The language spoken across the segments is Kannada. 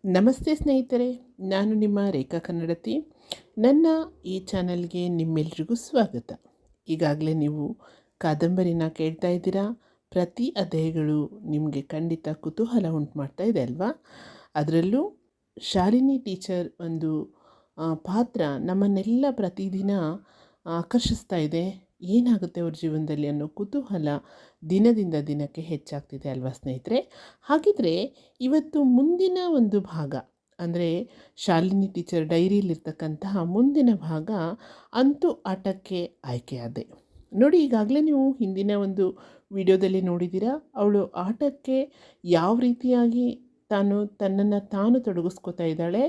ನಮಸ್ತೆ ಸ್ನೇಹಿತರೆ, ನಾನು ನಿಮ್ಮ ರೇಖಾ ಕನ್ನಡತಿ. ನನ್ನ ಈ ಚಾನಲ್ಗೆ ನಿಮ್ಮೆಲ್ರಿಗೂ ಸ್ವಾಗತ. ಈಗಾಗಲೇ ನೀವು ಕಾದಂಬರಿನ ಕೇಳ್ತಾ ಇದ್ದೀರಾ. ಪ್ರತಿ ಅಧ್ಯಾಯಗಳು ನಿಮಗೆ ಖಂಡಿತ ಕುತೂಹಲ ಉಂಟು ಮಾಡ್ತಾ ಇದೆ ಅಲ್ವಾ? ಅದರಲ್ಲೂ ಶಾಲಿನಿ ಟೀಚರ್ ಒಂದು ಪಾತ್ರ ನಮ್ಮನ್ನೆಲ್ಲ ಪ್ರತಿದಿನ ಆಕರ್ಷಿಸ್ತಾ ಇದೆ. ಏನಾಗುತ್ತೆ ಅವ್ರ ಜೀವನದಲ್ಲಿ ಅನ್ನೋ ಕುತೂಹಲ ದಿನದಿಂದ ದಿನಕ್ಕೆ ಹೆಚ್ಚಾಗ್ತಿದೆ ಅಲ್ವಾ ಸ್ನೇಹಿತರೆ? ಹಾಗಿದ್ರೆ ಇವತ್ತು ಮುಂದಿನ ಒಂದು ಭಾಗ, ಅಂದರೆ ಶಾಲಿನಿ ಟೀಚರ್ ಡೈರಿಯಲ್ಲಿರ್ತಕ್ಕಂತಹ ಮುಂದಿನ ಭಾಗ ಅಂತೂ ಆಟಕ್ಕೆ ಆಯ್ಕೆಯಾದೆ. ನೋಡಿ, ಈಗಾಗಲೇ ನೀವು ಹಿಂದಿನ ಒಂದು ವಿಡಿಯೋದಲ್ಲಿ ನೋಡಿದ್ದೀರಾ. ಅವಳು ಆಟಕ್ಕೆ ಯಾವ ರೀತಿಯಾಗಿ ತನ್ನನ್ನು ತಾನು ತೊಡಗಿಸ್ಕೋತಾ ಇದ್ದಾಳೆ,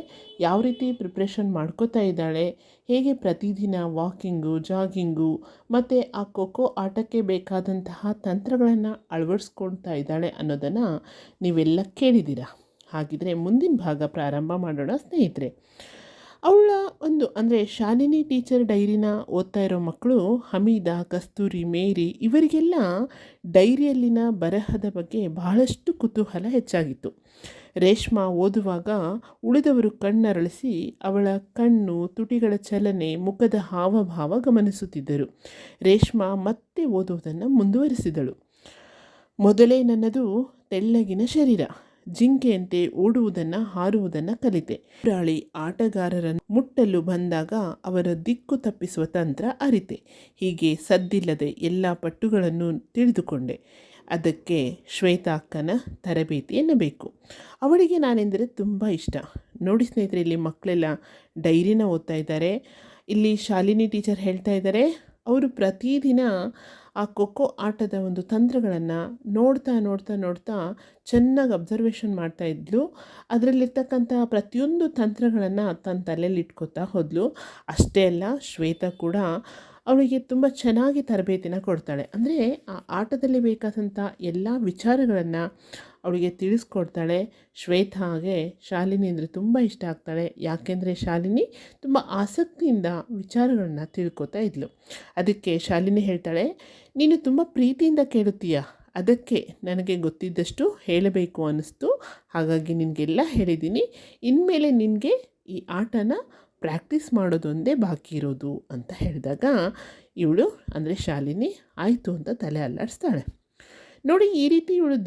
ಯಾವ ರೀತಿ ಪ್ರಿಪ್ರೇಷನ್ ಮಾಡ್ಕೋತಾ ಇದ್ದಾಳೆ, ಹೇಗೆ ಪ್ರತಿದಿನ ವಾಕಿಂಗು, ಜಾಗಿಂಗು ಮತ್ತು ಆ ಖೋಖೋ ಆಟಕ್ಕೆ ಬೇಕಾದಂತಹ ತಂತ್ರಗಳನ್ನು ಅಳವಡಿಸ್ಕೊಳ್ತಾ ಇದ್ದಾಳೆ ಅನ್ನೋದನ್ನು ನೀವೆಲ್ಲ ಕೇಳಿದ್ದೀರಾ. ಹಾಗಿದ್ರೆ ಮುಂದಿನ ಭಾಗ ಪ್ರಾರಂಭ ಮಾಡೋಣ ಸ್ನೇಹಿತರೆ. ಅವಳ ಅಂದರೆ ಶಾಲಿನಿ ಟೀಚರ್ ಡೈರಿನ ಓದ್ತಾ ಇರೋ ಮಕ್ಕಳು ಹಮೀದಾ, ಕಸ್ತೂರಿ, ಮೇರಿ ಇವರಿಗೆಲ್ಲ ಡೈರಿಯಲ್ಲಿನ ಬರಹದ ಬಗ್ಗೆ ಬಹಳಷ್ಟು ಕುತೂಹಲ ಹೆಚ್ಚಾಗಿತ್ತು. ರೇಷ್ಮಾ ಓದುವಾಗ ಉಳಿದವರು ಕಣ್ಣರಳಿಸಿ ಅವಳ ಕಣ್ಣು, ತುಟಿಗಳ ಚಲನೆ, ಮುಖದ ಹಾವಭಾವ ಗಮನಿಸುತ್ತಿದ್ದರು. ರೇಷ್ಮಾ ಮತ್ತೆ ಓದುವುದನ್ನು ಮುಂದುವರಿಸಿದಳು. ಮೊದಲೇ ನನ್ನದು ತೆಳ್ಳಗಿನ ಶರೀರ. ಜಿಂಕೆಯಂತೆ ಓಡುವುದನ್ನು, ಹಾರುವುದನ್ನು ಕಲಿತೆ. ಎದುರಾಳಿ ಆಟಗಾರರನ್ನು ಮುಟ್ಟಲು ಬಂದಾಗ ಅವರ ದಿಕ್ಕು ತಪ್ಪಿಸುವ ತಂತ್ರ ಅರಿತೆ. ಹೀಗೆ ಸದ್ದಿಲ್ಲದೆ ಎಲ್ಲ ಪಟ್ಟುಗಳನ್ನು ತಿಳಿದುಕೊಂಡೆ. ಅದಕ್ಕೆ ಶ್ವೇತಾ ಅಕ್ಕನ ತರಬೇತಿ ಎನ್ನಬೇಕು. ಅವಳಿಗೆ ನಾನೆಂದರೆ ತುಂಬ ಇಷ್ಟ. ನೋಡಿ ಸ್ನೇಹಿತರೆ, ಇಲ್ಲಿ ಮಕ್ಕಳೆಲ್ಲ ಡೈರಿನ ಓದ್ತಾ ಇದ್ದಾರೆ. ಇಲ್ಲಿ ಶಾಲಿನಿ ಟೀಚರ್ ಹೇಳ್ತಾ ಇದ್ದಾರೆ, ಅವರು ಪ್ರತಿದಿನ ಆ ಖೋಖೋ ಆಟದ ಒಂದು ತಂತ್ರಗಳನ್ನು ನೋಡ್ತಾ ನೋಡ್ತಾ ನೋಡ್ತಾ ಚೆನ್ನಾಗಿ ಅಬ್ಸರ್ವೇಷನ್ ಮಾಡ್ತಾ ಇದ್ಲು. ಅದರಲ್ಲಿರ್ತಕ್ಕಂಥ ಪ್ರತಿಯೊಂದು ತಂತ್ರಗಳನ್ನು ತನ್ನ ತಲೆಯಲ್ಲಿ ಇಟ್ಕೋತಾ ಹೋದ್ಲು. ಅಷ್ಟೇ ಅಲ್ಲ, ಶ್ವೇತಾ ಕೂಡ ಅವಳಿಗೆ ತುಂಬ ಚೆನ್ನಾಗಿ ತರಬೇತಿನ ಕೊಡ್ತಾಳೆ. ಅಂದರೆ ಆ ಆಟದಲ್ಲಿ ಬೇಕಾದಂಥ ಎಲ್ಲ ವಿಚಾರಗಳನ್ನು ಅವಳಿಗೆ ತಿಳಿಸ್ಕೊಡ್ತಾಳೆ. ಶ್ವೇತಾಗೆ ಶಾಲಿನಿ ಅಂದರೆ ತುಂಬ ಇಷ್ಟ ಆಗ್ತಾಳೆ. ಯಾಕೆಂದರೆ ಶಾಲಿನಿ ತುಂಬ ಆಸಕ್ತಿಯಿಂದ ವಿಚಾರಗಳನ್ನ ತಿಳ್ಕೊತಾ ಇದ್ಲು. ಅದಕ್ಕೆ ಶಾಲಿನಿ ಹೇಳ್ತಾಳೆ, ನೀನು ತುಂಬ ಪ್ರೀತಿಯಿಂದ ಕೇಳುತ್ತೀಯ, ಅದಕ್ಕೆ ನನಗೆ ಗೊತ್ತಿದ್ದಷ್ಟು ಹೇಳಬೇಕು ಅನ್ನಿಸ್ತು, ಹಾಗಾಗಿ ನಿನಗೆಲ್ಲ ಹೇಳಿದ್ದೀನಿ. ಇನ್ಮೇಲೆ ನಿನಗೆ ಈ ಆಟನ ಪ್ರಾಕ್ಟೀಸ್ ಮಾಡೋದೊಂದೇ ಬಾಕಿ ಇರೋದು ಅಂತ ಹೇಳಿದಾಗ ಇವಳು ಅಂದರೆ ಶಾಲಿನಿ ಆಯಿತು ಅಂತ ತಲೆ ಅಲ್ಲಾಡಿಸ್ತಾಳೆ. ನೋಡಿ, ಈ ರೀತಿ ಇವಳು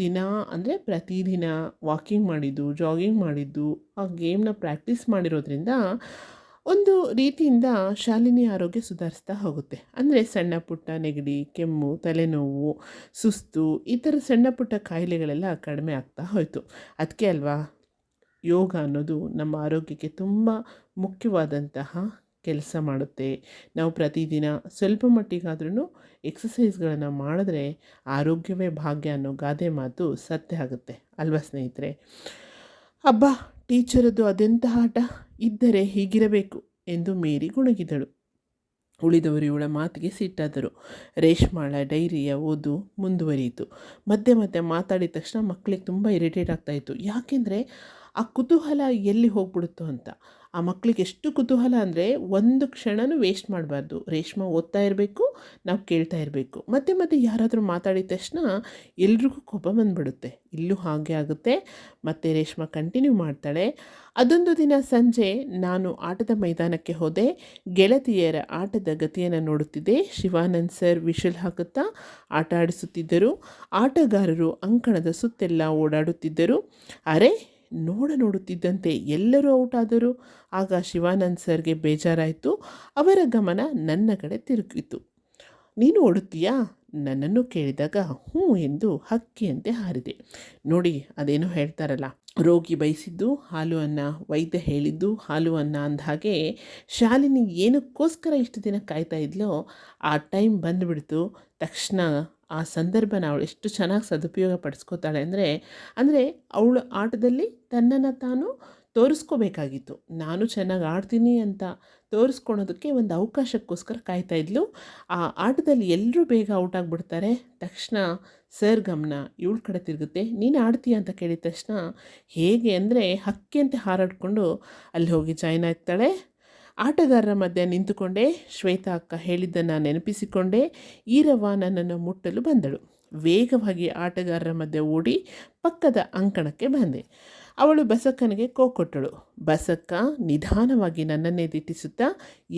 ಅಂದರೆ ಪ್ರತಿದಿನ ವಾಕಿಂಗ್ ಮಾಡಿದ್ದು, ಜಾಗಿಂಗ್ ಮಾಡಿದ್ದು, ಆ ಗೇಮ್ನ ಪ್ರಾಕ್ಟೀಸ್ ಮಾಡಿರೋದ್ರಿಂದ ಒಂದು ರೀತಿಯಿಂದ ಶಾಲಿನಿ ಆರೋಗ್ಯ ಸುಧಾರಿಸ್ತಾ ಹೋಗುತ್ತೆ. ಅಂದರೆ ಸಣ್ಣ ಪುಟ್ಟ ನೆಗಡಿ, ಕೆಮ್ಮು, ತಲೆನೋವು, ಸುಸ್ತು, ಈ ಥರ ಸಣ್ಣ ಪುಟ್ಟ ಕಾಯಿಲೆಗಳೆಲ್ಲ ಕಡಿಮೆ ಆಗ್ತಾ ಹೋಯಿತು. ಅದಕ್ಕೆ ಅಲ್ವಾ ಯೋಗ ಅನ್ನೋದು ನಮ್ಮ ಆರೋಗ್ಯಕ್ಕೆ ತುಂಬ ಮುಖ್ಯವಾದಂತಹ ಕೆಲಸ ಮಾಡುತ್ತೆ. ನಾವು ಪ್ರತಿದಿನ ಸ್ವಲ್ಪ ಮಟ್ಟಿಗಾದ್ರೂ ಎಕ್ಸಸೈಸ್ಗಳನ್ನು ಮಾಡಿದ್ರೆ ಆರೋಗ್ಯವೇ ಭಾಗ್ಯ ಅನ್ನೋ ಗಾದೆ ಮಾತು ಸತ್ಯ ಆಗುತ್ತೆ ಅಲ್ವಾ ಸ್ನೇಹಿತರೆ? ಅಬ್ಬಾ, ಟೀಚರದ್ದು ಅದೆಂತಹ ಆಟ ಇದ್ದರೆ ಹೀಗಿರಬೇಕು ಎಂದು ಮೇರಿ ಗುಣಗಿದಳು. ಉಳಿದವರು ಇವಳ ಮಾತಿಗೆ ಸಿಟ್ಟಾದರು. ರೇಷ್ಮಾಳ ಡೈರಿಯ ಓದು ಮುಂದುವರಿಯಿತು. ಮಧ್ಯೆ ಮಧ್ಯೆ ಮಾತಾಡಿದ ತಕ್ಷಣ ಮಕ್ಕಳಿಗೆ ತುಂಬ ಇರಿಟೇಟ್ ಆಗ್ತಾಯಿತ್ತು. ಯಾಕೆಂದರೆ ಆ ಕುತೂಹಲ ಎಲ್ಲಿ ಹೋಗ್ಬಿಡುತ್ತೋ ಅಂತ. ಆ ಮಕ್ಕಳಿಗೆ ಎಷ್ಟು ಕುತೂಹಲ ಅಂದರೆ ಒಂದು ಕ್ಷಣನೂ ವೇಸ್ಟ್ ಮಾಡಬಾರ್ದು. ರೇಷ್ಮಾ ಓದ್ತಾ ಇರಬೇಕು, ನಾವು ಕೇಳ್ತಾ ಇರಬೇಕು. ಮತ್ತೆ ಮತ್ತೆ ಯಾರಾದರೂ ಮಾತಾಡಿದ ತಕ್ಷಣ ಎಲ್ರಿಗೂ ಕೋಪ ಬಂದುಬಿಡುತ್ತೆ. ಇಲ್ಲೂ ಹಾಗೆ ಆಗುತ್ತೆ. ಮತ್ತು ರೇಷ್ಮಾ ಕಂಟಿನ್ಯೂ ಮಾಡ್ತಾಳೆ. ಅದೊಂದು ದಿನ ಸಂಜೆ ನಾನು ಆಟದ ಮೈದಾನಕ್ಕೆ ಹೋದೆ. ಗೆಳತಿಯರ ಆಟದ ಗತಿಯನ್ನು ನೋಡುತ್ತಿದ್ದೆ. ಶಿವಾನಂದ್ ಸರ್ ವಿಷಲ್ ಹಾಕುತ್ತಾ ಆಟ ಆಡಿಸುತ್ತಿದ್ದರು. ಆಟಗಾರರು ಅಂಕಣದ ಸುತ್ತೆಲ್ಲ ಓಡಾಡುತ್ತಿದ್ದರು. ಅರೆ, ನೋಡುತ್ತಿದ್ದಂತೆ ಎಲ್ಲರೂ ಔಟ್ ಆದರು. ಆಗ ಶಿವಾನಂದ್ ಸರ್ಗೆ ಬೇಜಾರಾಯಿತು. ಅವರ ಗಮನ ನನ್ನ ಕಡೆ ತಿರುಗಿತು. ನೀನು ಓಡುತ್ತೀಯಾ? ನನ್ನನ್ನು ಕೇಳಿದಾಗ ಹ್ಞೂ ಎಂದು ಹಕ್ಕಿಯಂತೆ ಹಾರಿದೆ. ನೋಡಿ, ಅದೇನೋ ಹೇಳ್ತಾರಲ್ಲ, ರೋಗಿ ಬಯಸಿದ್ದು ಹಾಲು ಅನ್ನ, ವೈದ್ಯ ಹೇಳಿದ್ದು ಹಾಲು ಅನ್ನ ಅಂದ ಹಾಗೆ ಶಾಲಿನಿ ಏನಕ್ಕೋಸ್ಕರ ಇಷ್ಟು ದಿನ ಕಾಯ್ತಾ ಇದ್ಲೋ ಆ ಟೈಮ್ ಬಂದುಬಿಡ್ತು. ತಕ್ಷಣ ಆ ಸಂದರ್ಭನ ಅವಳು ಎಷ್ಟು ಚೆನ್ನಾಗಿ ಸದುಪಯೋಗ ಪಡಿಸ್ಕೋತಾಳೆ ಅಂದರೆ ಅವಳು ಆಟದಲ್ಲಿ ತನ್ನನ್ನು ತಾನು ತೋರಿಸ್ಕೋಬೇಕಾಗಿತ್ತು. ನಾನು ಚೆನ್ನಾಗಿ ಆಡ್ತೀನಿ ಅಂತ ತೋರಿಸ್ಕೊಳೋದಕ್ಕೆ ಒಂದು ಅವಕಾಶಕ್ಕೋಸ್ಕರ ಕಾಯ್ತಾ ಇದ್ಲು. ಆ ಆಟದಲ್ಲಿ ಎಲ್ಲರೂ ಬೇಗ ಔಟ್ ಆಗಿಬಿಡ್ತಾರೆ. ತಕ್ಷಣ ಸರ್ ಗಮನ ಇವಳ ಕಡೆ ತಿರುಗುತ್ತೆ. ನೀನು ಆಡ್ತೀಯ ಅಂತ ಕೇಳಿದ ತಕ್ಷಣ ಹೇಗೆ ಅಂದರೆ ಹಕ್ಕಿಯಂತೆ ಹಾರಾಡಿಕೊಂಡು ಅಲ್ಲಿ ಹೋಗಿ ಜಾಯ್ನ್ ಆಗ್ತಾಳೆ. ಆಟಗಾರರ ಮಧ್ಯೆ ನಿಂತುಕೊಂಡೆ. ಶ್ವೇತಾ ಅಕ್ಕ ಹೇಳಿದ್ದನ್ನು ನೆನಪಿಸಿಕೊಂಡೆ. ಈರವ್ವ ನನ್ನನ್ನು ಮುಟ್ಟಲು ಬಂದಳು. ವೇಗವಾಗಿ ಆಟಗಾರರ ಮಧ್ಯೆ ಓಡಿ ಪಕ್ಕದ ಅಂಕಣಕ್ಕೆ ಬಂದೆ. ಅವಳು ಬಸಕ್ಕನಿಗೆ ಕೊಟ್ಟಳು. ಬಸಕ್ಕ ನಿಧಾನವಾಗಿ ನನ್ನನ್ನೇ ದಿಟ್ಟಿಸುತ್ತಾ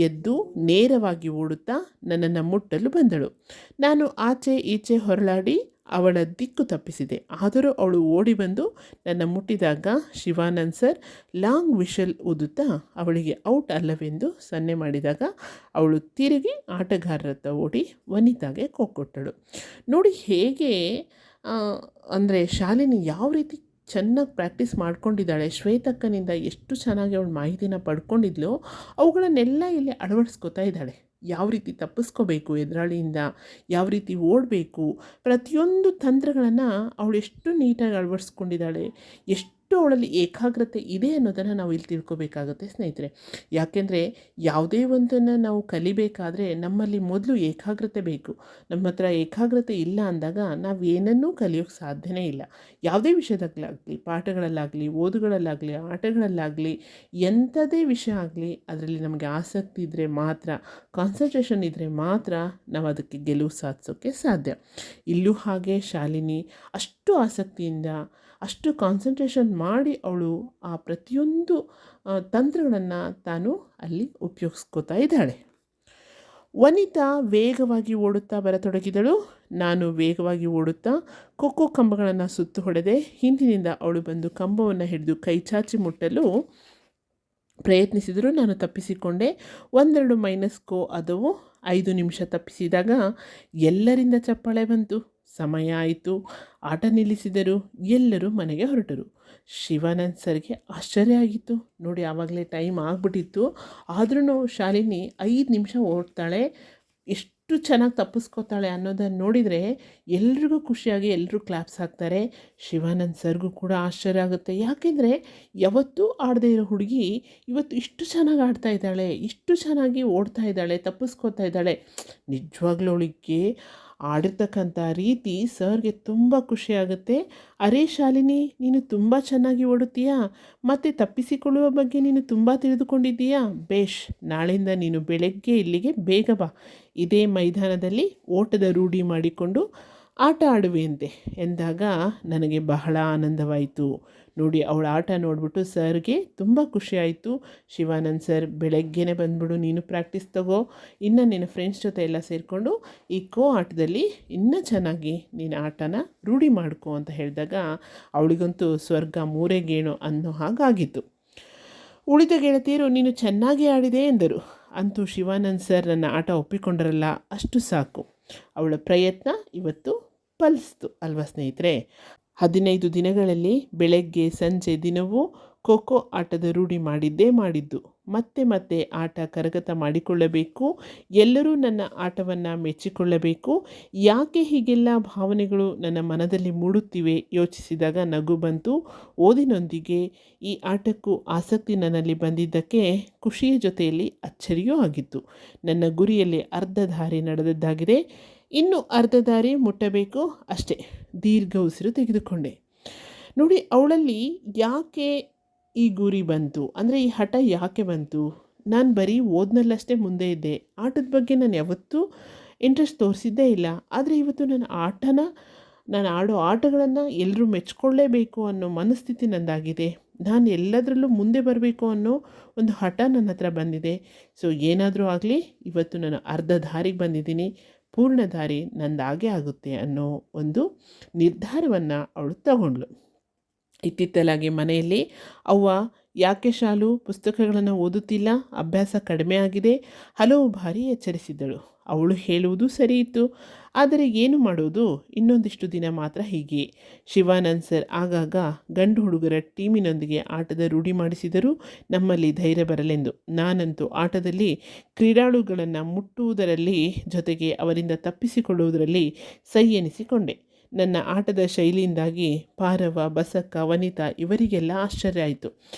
ಎದ್ದು ನೇರವಾಗಿ ಓಡುತ್ತಾ ನನ್ನನ್ನು ಮುಟ್ಟಲು ಬಂದಳು. ನಾನು ಆಚೆ ಈಚೆ ಹೊರಳಾಡಿ ಅವಳ ದಿಕ್ಕು ತಪ್ಪಿಸಿದೆ. ಆದರೂ ಅವಳು ಓಡಿ ಬಂದು ನನ್ನ ಮುಟ್ಟಿದಾಗ ಶಿವಾನಂದ್ ಸರ್ ಲಾಂಗ್ ವಿಷಲ್ ಊದುತ್ತಾ ಅವಳಿಗೆ ಔಟ್ ಅಲ್ಲವೆಂದು ಸನ್ನೆ ಮಾಡಿದಾಗ ಅವಳು ತಿರುಗಿ ಆಟಗಾರರತ್ತ ಓಡಿ ವನಿತಾಗೆ ಕೊಟ್ಟಳು. ನೋಡಿ ಹೇಗೆ ಅಂದರೆ ಶಾಲಿನಿ ಯಾವ ರೀತಿ ಚೆನ್ನಾಗಿ ಪ್ರಾಕ್ಟೀಸ್ ಮಾಡ್ಕೊಂಡಿದ್ದಾಳೆ. ಶ್ವೇತಕ್ಕನಿಂದ ಎಷ್ಟು ಚೆನ್ನಾಗಿ ಅವಳು ಮಾಹಿತಿನ ಪಡ್ಕೊಂಡಿದ್ಲು, ಅವುಗಳನ್ನೆಲ್ಲ ಇಲ್ಲಿ ಅಳವಡಿಸ್ಕೋತಾ ಇದ್ದಾಳೆ. ಯಾವ ರೀತಿ ತಪ್ಪಿಸ್ಕೋಬೇಕು ಎದುರಾಳಿಯಿಂದ, ಯಾವ ರೀತಿ ಓಡಬೇಕು, ಪ್ರತಿಯೊಂದು ತಂತ್ರಗಳನ್ನು ಅವಳು ಎಷ್ಟು ನೀಟಾಗಿ ಅಳವಡಿಸ್ಕೊಂಡಿದ್ದಾಳೆ. ಎಷ್ಟು ಅವಳಲ್ಲಿ ಏಕಾಗ್ರತೆ ಇದೆ ಅನ್ನೋದನ್ನು ನಾವು ಇಲ್ಲಿ ತಿಳ್ಕೊಬೇಕಾಗುತ್ತೆ ಸ್ನೇಹಿತರೆ. ಯಾಕೆಂದರೆ ಯಾವುದೇ ಒಂದನ್ನು ನಾವು ಕಲಿಬೇಕಾದ್ರೆ ನಮ್ಮಲ್ಲಿ ಮೊದಲು ಏಕಾಗ್ರತೆ ಬೇಕು. ನಮ್ಮ ಹತ್ರ ಏಕಾಗ್ರತೆ ಇಲ್ಲ ಅಂದಾಗ ನಾವು ಏನನ್ನೂ ಕಲಿಯೋಕ್ಕೆ ಸಾಧ್ಯನೇ ಇಲ್ಲ. ಯಾವುದೇ ವಿಷಯದಾಗಲಾಗಲಿ, ಪಾಠಗಳಲ್ಲಾಗಲಿ, ಓದುಗಳಲ್ಲಾಗಲಿ, ಆಟಗಳಲ್ಲಾಗಲಿ, ಎಂಥದೇ ವಿಷಯ ಆಗಲಿ ಅದರಲ್ಲಿ ನಮಗೆ ಆಸಕ್ತಿ ಇದ್ದರೆ ಮಾತ್ರ, ಕಾನ್ಸಂಟ್ರೇಷನ್ ಇದ್ದರೆ ಮಾತ್ರ ನಾವು ಅದಕ್ಕೆ ಗೆಲುವು ಸಾಧಿಸೋಕ್ಕೆ ಸಾಧ್ಯ. ಇಲ್ಲೂ ಹಾಗೆ ಶಾಲಿನಿ ಅಷ್ಟು ಆಸಕ್ತಿಯಿಂದ ಅಷ್ಟು ಕಾನ್ಸಂಟ್ರೇಷನ್ ಮಾಡಿ ಅವಳು ಆ ಪ್ರತಿಯೊಂದು ತಂತ್ರಗಳನ್ನು ತಾನು ಅಲ್ಲಿ ಉಪಯೋಗಿಸ್ಕೋತಾ ಇದ್ದಾಳೆ. ವನಿತಾ ವೇಗವಾಗಿ ಓಡುತ್ತಾ ಬರತೊಡಗಿದಳು. ನಾನು ವೇಗವಾಗಿ ಓಡುತ್ತಾ ಕಂಬಗಳನ್ನು ಸುತ್ತು ಹೊಡೆದೆ. ಹಿಂದಿನಿಂದ ಅವಳು ಬಂದು ಕಂಬವನ್ನು ಹಿಡಿದು ಕೈ ಚಾಚಿ ಮುಟ್ಟಲು ಪ್ರಯತ್ನಿಸಿದರೂ ನಾನು ತಪ್ಪಿಸಿಕೊಂಡೆ. 1-2 ಮೈನಸ್ ಆದವು. 5 ನಿಮಿಷ ತಪ್ಪಿಸಿದಾಗ ಎಲ್ಲರಿಂದ ಚಪ್ಪಾಳೆ ಬಂತು. ಸಮಯ ಆಯಿತು. ಆಟ ನಿಲ್ಲಿಸಿದರು. ಎಲ್ಲರೂ ಮನೆಗೆ ಹೊರಟರು. ಶಿವಾನಂದ್ ಸರ್ಗೆ ಆಶ್ಚರ್ಯ ಆಗಿತ್ತು. ನೋಡಿ, ಆವಾಗಲೇ ಟೈಮ್ ಆಗಿಬಿಟ್ಟಿತ್ತು. ಆದ್ರೂ ಶಾಲಿನಿ 5 ನಿಮಿಷ ಓಡ್ತಾಳೆ, ಎಷ್ಟು ಚೆನ್ನಾಗಿ ತಪ್ಪಿಸ್ಕೋತಾಳೆ ಅನ್ನೋದನ್ನು ನೋಡಿದರೆ ಎಲ್ರಿಗೂ ಖುಷಿಯಾಗಿ ಎಲ್ಲರೂ ಕ್ಲಾಪ್ಸ್ ಹಾಕ್ತಾರೆ. ಶಿವಾನಂದ್ ಸರ್ಗೂ ಕೂಡ ಆಶ್ಚರ್ಯ ಆಗುತ್ತೆ. ಯಾಕೆಂದರೆ ಯಾವತ್ತೂ ಆಡದೇ ಇರೋ ಹುಡುಗಿ ಇವತ್ತು ಇಷ್ಟು ಚೆನ್ನಾಗಿ ಆಡ್ತಾ ಇದ್ದಾಳೆ, ಇಷ್ಟು ಚೆನ್ನಾಗಿ ಓಡ್ತಾ ಇದ್ದಾಳೆ, ತಪ್ಪಿಸ್ಕೋತಾ ಇದ್ದಾಳೆ. ನಿಜವಾಗ್ಲೂ ಅವಳಿಗೆ ಆಡಿರ್ತಕ್ಕಂಥ ರೀತಿ ಸರ್ಗೆ ತುಂಬ ಖುಷಿಯಾಗುತ್ತೆ. ಅರೇ ಶಾಲಿನಿ, ನೀನು ತುಂಬ ಚೆನ್ನಾಗಿ ಓಡುತ್ತೀಯಾ, ಮತ್ತು ತಪ್ಪಿಸಿಕೊಳ್ಳುವ ಬಗ್ಗೆ ನೀನು ತುಂಬ ತಿಳಿದುಕೊಂಡಿದ್ದೀಯಾ. ಬೇಷ್, ನಾಳೆಯಿಂದ ನೀನು ಬೆಳಗ್ಗೆ ಇಲ್ಲಿಗೆ ಬೇಗ ಬಾ. ಇದೇ ಮೈದಾನದಲ್ಲಿ ಓಟದ ರೂಢಿ ಮಾಡಿಕೊಂಡು ಆಟ ಆಡುವೆಯಂತೆ ಎಂದಾಗ ನನಗೆ ಬಹಳ ಆನಂದವಾಯಿತು. ನೋಡಿ, ಅವಳ ಆಟ ನೋಡಿಬಿಟ್ಟು ಸರ್ಗೆ ತುಂಬ ಖುಷಿಯಾಯಿತು. ಶಿವಾನಂದ್ ಸರ್, ಬೆಳಗ್ಗೆನೇ ಬಂದುಬಿಡು, ನೀನು ಪ್ರಾಕ್ಟೀಸ್ ತಗೋ, ಇನ್ನು ನಿನ್ನ ಫ್ರೆಂಡ್ಸ್ ಜೊತೆ ಎಲ್ಲ ಸೇರಿಕೊಂಡು ಈ ಆಟದಲ್ಲಿ ಇನ್ನೂ ಚೆನ್ನಾಗಿ ನೀನು ಆಟನ ರೂಢಿ ಮಾಡ್ಕೋ ಅಂತ ಹೇಳಿದಾಗ ಅವಳಿಗಂತೂ ಸ್ವರ್ಗ ಮೂರೆಗೇಣು ಅನ್ನೋ ಹಾಗಾಗಿತ್ತು. ಉಳಿದ ಗೆಳತಿಯರು ನೀನು ಚೆನ್ನಾಗಿ ಆಡಿದೆ ಎಂದರು. ಅಂತೂ ಶಿವಾನಂದ್ ಸರ್ ನನ್ನ ಆಟ ಒಪ್ಪಿಕೊಂಡರಲ್ಲ, ಅಷ್ಟು ಸಾಕು. ಅವಳ ಪ್ರಯತ್ನ ಇವತ್ತು ಫಲಿಸ್ತು ಅಲ್ವಾ ಸ್ನೇಹಿತರೆ. 15 ದಿನಗಳಲ್ಲಿ ಬೆಳಗ್ಗೆ ಸಂಜೆ ದಿನವೂ ಖೋ ಆಟದ ರೂಢಿ ಮಾಡಿದ್ದು. ಮತ್ತೆ ಮತ್ತೆ ಆಟ ಕರಗತ ಮಾಡಿಕೊಳ್ಳಬೇಕು. ಎಲ್ಲರೂ ನನ್ನ ಆಟವನ್ನು ಮೆಚ್ಚಿಕೊಳ್ಳಬೇಕು. ಯಾಕೆ ಹೀಗೆಲ್ಲ ಭಾವನೆಗಳು ನನ್ನ ಮನದಲ್ಲಿ ಮೂಡುತ್ತಿವೆ ಯೋಚಿಸಿದಾಗ ನಗು ಬಂತು. ಓದಿನೊಂದಿಗೆ ಈ ಆಟಕ್ಕೂ ಆಸಕ್ತಿ ನನ್ನಲ್ಲಿ ಬಂದಿದ್ದಕ್ಕೆ ಖುಷಿಯ ಜೊತೆಯಲ್ಲಿ ಅಚ್ಚರಿಯೂ ಆಗಿತ್ತು. ನನ್ನ ಗುರಿಯಲ್ಲಿ ಅರ್ಧ ದಾರಿ ನಡೆದದ್ದಾಗಿದೆ. ಇನ್ನು ಅರ್ಧ ದಾರಿ ಮುಟ್ಟಬೇಕು ಅಷ್ಟೇ. ದೀರ್ಘ ಉಸಿರು ತೆಗೆದುಕೊಂಡೆ. ನೋಡಿ, ಅವಳಲ್ಲಿ ಯಾಕೆ ಈ ಗುರಿ ಬಂತು, ಅಂದರೆ ಈ ಹಠ ಯಾಕೆ ಬಂತು? ನಾನು ಬರೀ ಓದಿನಲ್ಲಷ್ಟೇ ಮುಂದೆ ಇದ್ದೆ. ಆಟದ ಬಗ್ಗೆ ನಾನು ಯಾವತ್ತೂ ಇಂಟ್ರೆಸ್ಟ್ ತೋರಿಸಿದ್ದೇ ಇಲ್ಲ. ಆದರೆ ಇವತ್ತು ನಾನು ಆಡೋ ಆಟಗಳನ್ನು ಎಲ್ಲರೂ ಮೆಚ್ಕೊಳ್ಳೇಬೇಕು ಅನ್ನೋ ಮನಸ್ಥಿತಿ ನಂದಾಗಿದೆ. ನಾನು ಎಲ್ಲದರಲ್ಲೂ ಮುಂದೆ ಬರಬೇಕು ಅನ್ನೋ ಒಂದು ಹಠ ನನ್ನ ಹತ್ರ ಬಂದಿದೆ. ಸೊ ಏನಾದರೂ ಆಗಲಿ, ಇವತ್ತು ನಾನು ಅರ್ಧ ದಾರಿಗೆ ಬಂದಿದ್ದೀನಿ, ಪೂರ್ಣ ದಾರಿ ನಂದಾಗೇ ಆಗುತ್ತೆ ಅನ್ನೋ ಒಂದು ನಿರ್ಧಾರವನ್ನು ಅವಳು ತಗೊಂಡ್ಳು. ಇತ್ತಿತ್ತಲಾಗಿ ಮನೆಯಲ್ಲಿ ಅವ್ವ, ಯಾಕೆ ಶಾಲು ಪುಸ್ತಕಗಳನ್ನು ಓದುತ್ತಿಲ್ಲ, ಅಭ್ಯಾಸ ಕಡಿಮೆ ಆಗಿದೆ, ಹಲವು ಬಾರಿ ಎಚ್ಚರಿಸಿದ್ದಳು. ಅವಳು ಹೇಳುವುದು ಸರಿ ಇತ್ತು. ಆದರೆ ಏನು ಮಾಡೋದು, ಇನ್ನೊಂದಿಷ್ಟು ದಿನ ಮಾತ್ರ ಹೀಗೆ. ಶಿವಾನಂದ್ ಸರ್ ಆಗಾಗ ಗಂಡು ಹುಡುಗರ ಟೀಮಿನೊಂದಿಗೆ ಆಟದ ರೂಢಿ ಮಾಡಿಸಿದರು, ನಮ್ಮಲ್ಲಿ ಧೈರ್ಯ ಬರಲೆಂದು. ನಾನಂತೂ ಆಟದಲ್ಲಿ ಕ್ರೀಡಾಳುಗಳನ್ನು ಮುಟ್ಟುವುದರಲ್ಲಿ ಜೊತೆಗೆ ಅವರಿಂದ ತಪ್ಪಿಸಿಕೊಳ್ಳುವುದರಲ್ಲಿ ಸೈ ಎನಿಸಿಕೊಂಡೆ. ನನ್ನ ಆಟದ ಶೈಲಿಯಿಂದಾಗಿ ಪಾರವ್ವ, ಬಸಕ್ಕ, ವನಿತಾ ಇವರಿಗೆಲ್ಲ ಆಶ್ಚರ್ಯ ಆಯಿತು.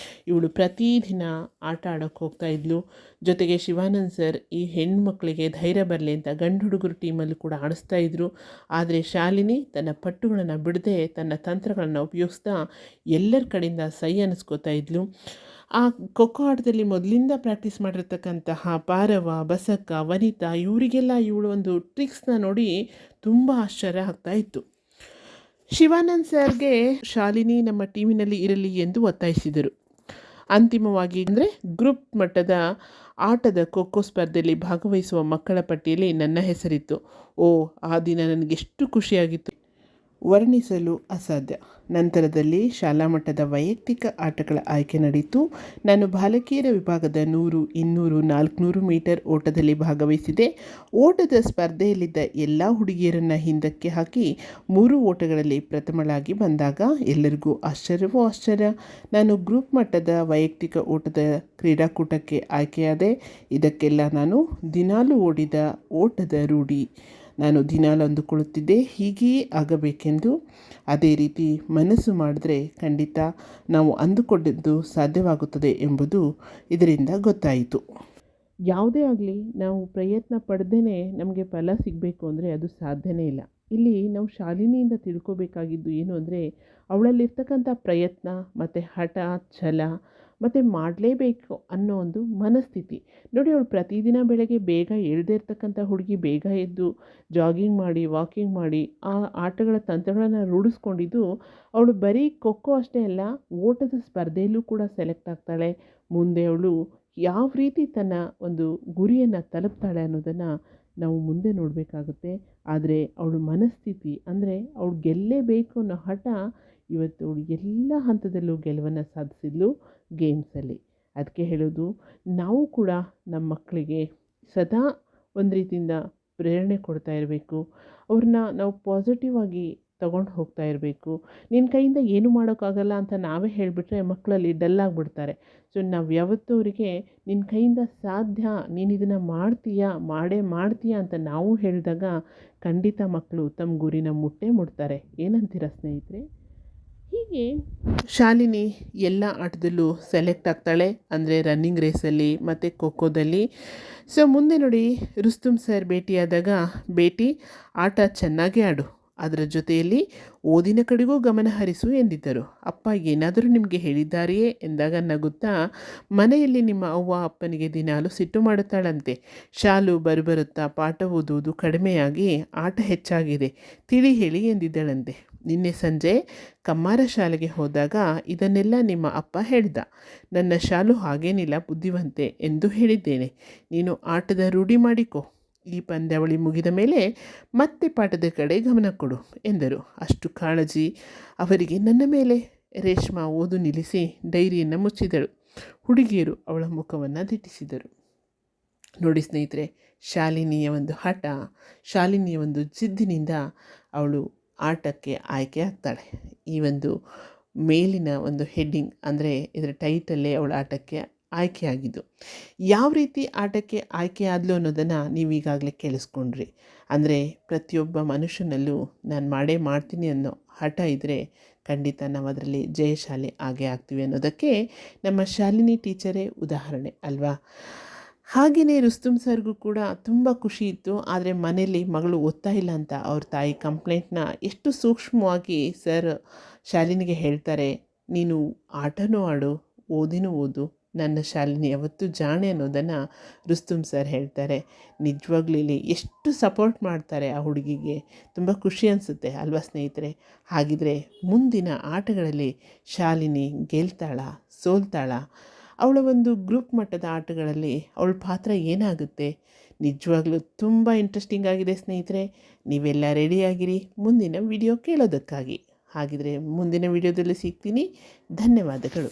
ಇವಳು ಪ್ರತಿದಿನ ಆಟ ಆಡೋಕ್ಕೆ ಹೋಗ್ತಾ ಇದ್ಲು. ಜೊತೆಗೆ ಶಿವಾನಂದ್ ಸರ್ ಈ ಹೆಣ್ಮಕ್ಳಿಗೆ ಧೈರ್ಯ ಬರಲಿ ಅಂತ ಗಂಡು ಹುಡುಗರು ಟೀಮಲ್ಲಿ ಕೂಡ ಆಡಿಸ್ತಾ ಇದ್ದರು. ಆದರೆ ಶಾಲಿನಿ ತನ್ನ ಪಟ್ಟುಗಳನ್ನು ಬಿಡದೆ ತನ್ನ ತಂತ್ರಗಳನ್ನು ಉಪಯೋಗಿಸ್ತಾ ಎಲ್ಲರ ಕಡೆಯಿಂದ ಸೈ ಅನ್ನಿಸ್ಕೋತಾ ಇದ್ಲು. ಆ ಖೋ ಆಟದಲ್ಲಿ ಮೊದಲಿಂದ ಪ್ರಾಕ್ಟೀಸ್ ಮಾಡಿರ್ತಕ್ಕಂತಹ ಪಾರವ್ವ, ಬಸಕ್ಕ, ವನಿತಾ ಇವರಿಗೆಲ್ಲ ಇವಳು ಒಂದು ಟ್ರಿಕ್ಸ್ನ ನೋಡಿ ತುಂಬ ಆಶ್ಚರ್ಯ ಆಗ್ತಾ ಇತ್ತು. ಶಿವಾನಂದ್ ಸರ್ಗೆ ಶಾಲಿನಿ ನಮ್ಮ ಟೀಮಿನಲ್ಲಿ ಇರಲಿ ಎಂದು ಒತ್ತಾಯಿಸಿದರು. ಅಂತಿಮವಾಗಿ ಅಂದರೆ ಗ್ರೂಪ್ ಮಟ್ಟದ ಆಟದ ಖೋ ಸ್ಪರ್ಧೆಯಲ್ಲಿ ಭಾಗವಹಿಸುವ ಮಕ್ಕಳ ಪಟ್ಟಿಯಲ್ಲಿ ನನ್ನ ಹೆಸರಿತ್ತು. ಆ ದಿನ ನನಗೆಷ್ಟು ಖುಷಿಯಾಗಿತ್ತು, ವರ್ಣಿಸಲು ಅಸಾಧ್ಯ. ನಂತರದಲ್ಲಿ ಶಾಲಾ ಮಟ್ಟದ ವೈಯಕ್ತಿಕ ಆಟಗಳ ಆಯ್ಕೆ ನಡೆಯಿತು. ನಾನು ಬಾಲಕಿಯರ ವಿಭಾಗದ 100, 200, 400 ಮೀಟರ್ ಓಟದಲ್ಲಿ ಭಾಗವಹಿಸಿದೆ. ಓಟದ ಸ್ಪರ್ಧೆಯಲ್ಲಿದ್ದ ಎಲ್ಲ ಹುಡುಗಿಯರನ್ನು ಹಿಂದಕ್ಕೆ ಹಾಕಿ 3 ಓಟಗಳಲ್ಲಿ ಪ್ರಥಮಳಾಗಿ ಬಂದಾಗ ಎಲ್ಲರಿಗೂ ಆಶ್ಚರ್ಯವೋ ಆಶ್ಚರ್ಯ. ನಾನು ಗ್ರೂಪ್ ಮಟ್ಟದ ವೈಯಕ್ತಿಕ ಓಟದ ಕ್ರೀಡಾಕೂಟಕ್ಕೆ ಆಯ್ಕೆಯಾದೆ. ಇದಕ್ಕೆಲ್ಲ ನಾನು ದಿನಾಲೂ ಓಡಿದ ಓಟದ ರೂಢಿ. ನಾನು ದಿನಾಲು ಅಂದುಕೊಳ್ಳುತ್ತಿದ್ದೆ ಹೀಗೆಯೇ ಆಗಬೇಕೆಂದು. ಅದೇ ರೀತಿ ಮನಸ್ಸು ಮಾಡಿದ್ರೆ ಖಂಡಿತ ನಾವು ಅಂದುಕೊಂಡದ್ದು ಸಾಧ್ಯವಾಗುತ್ತದೆ ಎಂಬುದು ಇದರಿಂದ ಗೊತ್ತಾಯಿತು. ಯಾವುದೇ ಆಗಲಿ ನಾವು ಪ್ರಯತ್ನ ಪಡೆದೇ ನಮಗೆ ಫಲ ಸಿಗಬೇಕು ಅಂದರೆ ಅದು ಸಾಧ್ಯನೇ ಇಲ್ಲ. ಇಲ್ಲಿ ನಾವು ಶಾಲಿನಿಯಿಂದ ತಿಳ್ಕೊಬೇಕಾಗಿದ್ದು ಏನು ಅಂದರೆ ಅವಳಲ್ಲಿರ್ತಕ್ಕಂಥ ಪ್ರಯತ್ನ ಮತ್ತು ಹಠ, ಛಲ ಮತ್ತು ಮಾಡಲೇಬೇಕು ಅನ್ನೋ ಒಂದು ಮನಸ್ಥಿತಿ. ನೋಡಿ, ಅವಳು ಪ್ರತಿದಿನ ಬೆಳಗ್ಗೆ ಬೇಗ ಎಳದೇ ಇರ್ತಕ್ಕಂಥ ಹುಡುಗಿ ಬೇಗ ಎದ್ದು ಜಾಗಿಂಗ್ ಮಾಡಿ, ವಾಕಿಂಗ್ ಮಾಡಿ ಆ ಆಟಗಳ ತಂತ್ರಗಳನ್ನು ರೂಢಿಸ್ಕೊಂಡಿದ್ದು ಅವಳು ಬರೀ ಖೋ ಅಷ್ಟೇ ಅಲ್ಲ, ಓಟದ ಸ್ಪರ್ಧೆಯಲ್ಲೂ ಕೂಡ ಸೆಲೆಕ್ಟ್ ಆಗ್ತಾಳೆ. ಮುಂದೆ ಅವಳು ಯಾವ ರೀತಿ ತನ್ನ ಒಂದು ಗುರಿಯನ್ನು ತಲುಪ್ತಾಳೆ ಅನ್ನೋದನ್ನು ನಾವು ಮುಂದೆ ನೋಡಬೇಕಾಗುತ್ತೆ. ಆದರೆ ಅವಳ ಮನಸ್ಥಿತಿ ಅಂದರೆ ಅವಳು ಗೆಲ್ಲೇಬೇಕು ಅನ್ನೋ ಹಠ ಇವತ್ತು ಅವಳು ಎಲ್ಲ ಹಂತದಲ್ಲೂ ಗೆಲುವನ್ನು ಸಾಧಿಸಿದ್ಲು ಗೇಮ್ಸಲ್ಲಿ. ಅದಕ್ಕೆ ಹೇಳೋದು, ನಾವು ಕೂಡ ನಮ್ಮ ಮಕ್ಕಳಿಗೆ ಸದಾ ಒಂದು ರೀತಿಯಿಂದ ಪ್ರೇರಣೆ ಕೊಡ್ತಾ ಇರಬೇಕು. ಅವ್ರನ್ನ ನಾವು ಪಾಸಿಟಿವ್ ಆಗಿ ತಗೊಂಡು ಹೋಗ್ತಾ ಇರಬೇಕು. ನಿನ್ನ ಕೈಯಿಂದ ಏನು ಮಾಡೋಕ್ಕಾಗಲ್ಲ ಅಂತ ನಾವೇ ಹೇಳಿಬಿಟ್ರೆ ಮಕ್ಕಳಲ್ಲಿ ಡಲ್ ಆಗಿಬಿಡ್ತಾರೆ. ಸೊ ನಾವು ಯಾವತ್ತೂ ಅವರಿಗೆ ನಿನ್ನ ಕೈಯಿಂದ ಸಾಧ್ಯ, ನೀನು ಇದನ್ನು ಮಾಡೇ ಮಾಡ್ತೀಯಾ ಅಂತ ನಾವು ಹೇಳಿದಾಗ ಖಂಡಿತ ಮಕ್ಕಳು ತಮ್ಮ ಗುರಿನ ಮುಟ್ತಾರೆ. ಏನಂತೀರ ಸ್ನೇಹಿತರೆ? ಹೀಗೆ ಶಾಲಿನಿ ಎಲ್ಲ ಆಟದಲ್ಲೂ ಸೆಲೆಕ್ಟ್ ಆಗ್ತಾಳೆ, ಅಂದರೆ ರನ್ನಿಂಗ್ ರೇಸಲ್ಲಿ ಮತ್ತು ಖೋದಲ್ಲಿ. ಸೊ ಮುಂದೆ ನೋಡಿ, ರುಸ್ತುಮ್ ಸರ್ ಭೇಟಿಯಾದಾಗ, ಭೇಟಿ ಆಟ ಚೆನ್ನಾಗೇ ಆಡು, ಅದರ ಜೊತೆಯಲ್ಲಿ ಓದಿನ ಕಡೆಗೂ ಗಮನ ಹರಿಸು ಎಂದಿದ್ದರು. ಅಪ್ಪ ಏನಾದರೂ ನಿಮಗೆ ಹೇಳಿದ್ದಾರೆಯೇ ಎಂದಾಗ ನಗುತ್ತಾ, ಮನೆಯಲ್ಲಿ ನಿಮ್ಮ ಅವ್ವ ಅಪ್ಪನಿಗೆ ದಿನಾಲು ಸಿಟ್ಟು ಮಾಡುತ್ತಾಳಂತೆ. ಶಾಲು ಬರುತ್ತಾ ಪಾಠ ಓದುವುದು ಕಡಿಮೆಯಾಗಿ ಆಟ ಹೆಚ್ಚಾಗಿದೆ, ತಿಳಿ ಹೇಳಿ ಎಂದಿದ್ದಳಂತೆ. ನಿನ್ನೆ ಸಂಜೆ ಕಮ್ಮಾರ ಶಾಲೆಗೆ ಹೋದಾಗ ಇದನ್ನೆಲ್ಲ ನಿಮ್ಮ ಅಪ್ಪ ಹೇಳ್ದ. ನನ್ನ ಶಾಲು ಹಾಗೇನಿಲ್ಲ, ಬುದ್ಧಿವಂತೆ ಎಂದು ಹೇಳಿದ್ದೇನೆ. ನೀನು ಆಟದ ರೂಢಿ ಮಾಡಿಕೊ. ಈ ಪಂದ್ಯಾವಳಿ ಮುಗಿದ ಮೇಲೆ ಮತ್ತೆ ಪಾಠದ ಕಡೆ ಗಮನ ಕೊಡು ಎಂದರು. ಅಷ್ಟು ಕಾಳಜಿ ಅವರಿಗೆ ನನ್ನ ಮೇಲೆ. ರೇಷ್ಮಾ ಓದು ನಿಲ್ಲಿಸಿ ಡೈರಿಯನ್ನು ಮುಚ್ಚಿದಳು. ಹುಡುಗಿಯರು ಅವಳ ಮುಖವನ್ನು ದಿಟ್ಟಿಸಿದರು. ನೋಡಿ ಸ್ನೇಹಿತರೆ, ಶಾಲಿನಿಯ ಒಂದು ಹಠ, ಶಾಲಿನಿಯ ಒಂದು ಜಿದ್ದಿನಿಂದ ಅವಳು ಆಟಕ್ಕೆ ಆಯ್ಕೆ ಆಗ್ತಾಳೆ. ಈ ಒಂದು ಮೇಲಿನ ಒಂದು ಹೆಡ್ಡಿಂಗ್ ಅಂದರೆ ಇದರ ಟೈಟಲ್ಲೇ ಅವಳ ಆಟಕ್ಕೆ ಆಯ್ಕೆಯಾಗಿದ್ದು. ಯಾವ ರೀತಿ ಆಟಕ್ಕೆ ಆಯ್ಕೆ ಆದಲು ಅನ್ನೋದನ್ನು ನೀವೀಗಾಗಲೇ ಕೇಳಿಸ್ಕೊಂಡ್ರಿ. ಅಂದರೆ ಪ್ರತಿಯೊಬ್ಬ ಮನುಷ್ಯನಲ್ಲೂ ನಾನು ಮಾಡೇ ಮಾಡ್ತೀನಿ ಅನ್ನೋ ಹಠ ಇದ್ದರೆ ಖಂಡಿತ ನಾವು ಅದರಲ್ಲಿ ಜಯಶಾಲಿ ಆಗೇ ಆಗ್ತೀವಿ ಅನ್ನೋದಕ್ಕೆ ನಮ್ಮ ಶಾಲಿನಿ ಟೀಚರೇ ಉದಾಹರಣೆ ಅಲ್ವಾ? ಹಾಗೆಯೇ ರುಸ್ತುಮ್ ಸರ್ಗೂ ಕೂಡ ತುಂಬ ಖುಷಿ ಇತ್ತು. ಆದರೆ ಮನೆಯಲ್ಲಿ ಮಗಳು ಓದ್ತಾ ಇಲ್ಲ ಅಂತ ಅವ್ರ ತಾಯಿ ಕಂಪ್ಲೇಂಟ್ನ ಎಷ್ಟು ಸೂಕ್ಷ್ಮವಾಗಿ ಸರ್ ಶಾಲಿನಿಗೆ ಹೇಳ್ತಾರೆ. ನೀನು ಆಟನೂ ಆಡು, ಓದಿನೂ ಓದು, ನನ್ನ ಶಾಲಿನಿ ಯಾವತ್ತೂ ಜಾಣೆ ಅನ್ನೋದನ್ನು ರುಸ್ತುಮ್ ಸರ್ ಹೇಳ್ತಾರೆ. ನಿಜವಾಗ್ಲೂ ಇಲ್ಲಿ ಎಷ್ಟು ಸಪೋರ್ಟ್ ಮಾಡ್ತಾರೆ ಆ ಹುಡುಗಿಗೆ. ತುಂಬ ಖುಷಿ ಅನಿಸುತ್ತೆ ಅಲ್ವಾ ಸ್ನೇಹಿತರೆ? ಹಾಗಿದ್ರೆ ಮುಂದಿನ ಆಟಗಳಲ್ಲಿ ಶಾಲಿನಿ ಗೆಲ್ತಾಳಾ, ಸೋಲ್ತಾಳಾ? ಅವಳ ಒಂದು ಗ್ರೂಪ್ ಮಟ್ಟದ ಆಟಗಳಲ್ಲಿ ಅವಳ ಪಾತ್ರ ಏನಾಗುತ್ತೆ? ನಿಜವಾಗ್ಲೂ ತುಂಬ ಇಂಟ್ರೆಸ್ಟಿಂಗ್ ಆಗಿದೆ ಸ್ನೇಹಿತರೆ. ನೀವೆಲ್ಲ ರೆಡಿಯಾಗಿರಿ ಮುಂದಿನ ವಿಡಿಯೋ ಕೇಳೋದಕ್ಕಾಗಿ. ಹಾಗಿದ್ರೆ ಮುಂದಿನ ವಿಡಿಯೋದಲ್ಲಿ ಸಿಗ್ತೀನಿ. ಧನ್ಯವಾದಗಳು.